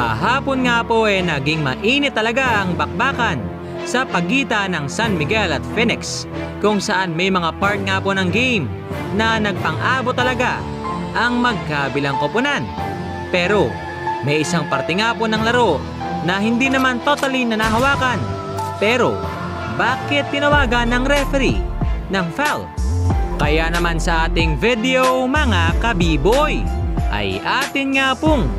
Kahapon nga po naging mainit talaga ang bakbakan sa pagitan ng San Miguel at Phoenix, kung saan may mga part nga po ng game na nagpang-abot talaga ang magkabilang koponan. Pero may isang parte nga po ng laro na hindi naman totally nanahawakan. Pero bakit tinawagan ng referee ng foul? Kaya naman sa ating video mga kabiboy ay atin nga pong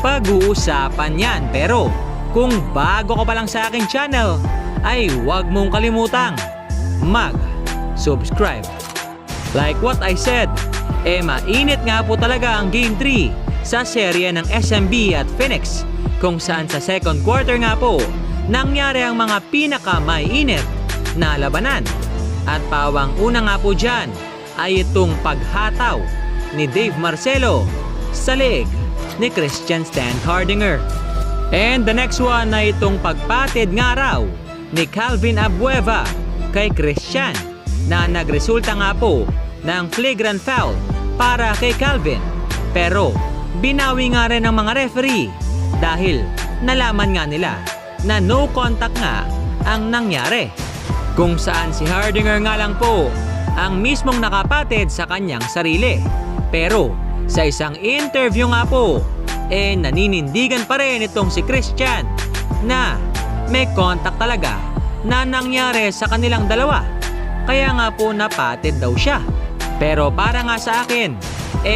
pag-uusapan yan. Pero kung bago ka pa lang sa aking channel ay huwag mong kalimutang mag-subscribe. Like what I said, mainit nga po talaga ang Game 3 sa serye ng SMB at Phoenix, kung saan sa second quarter nga po nangyari ang mga pinaka-mainit na labanan. At pawang una nga po dyan ay itong paghataw ni Dave Marcelo sa leeg ni Christian Stan Hardinger. And the next one ay itong pagpatid nga raw ni Calvin Abueva kay Christian na nagresulta nga po ng flagrant foul para kay Calvin. Pero binawi nga rin ng mga referee dahil nalaman nga nila na no contact nga ang nangyari, kung saan si Hardinger nga lang po ang mismong nakapatid sa kanyang sarili. Pero sa isang interview nga po naninindigan pa rin itong si Christian na may contact talaga na nangyari sa kanilang dalawa, kaya nga po napatid daw siya. Pero para nga sa akin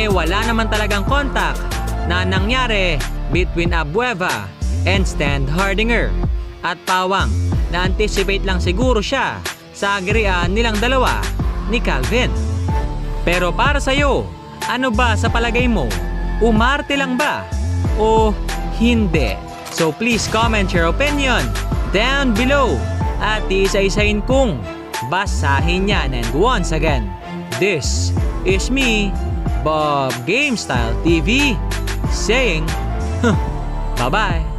wala naman talagang contact na nangyari between Abueva and Stan Hardinger. At pawang na-anticipate lang siguro siya sa agirian nilang dalawa ni Calvin. Pero para sa'yo, ano ba sa palagay mo? Umarte lang ba o hindi? So please comment your opinion down below at isa-isahin kong basahin yan. And once again, this is me, Bob Game Style TV, saying bye-bye.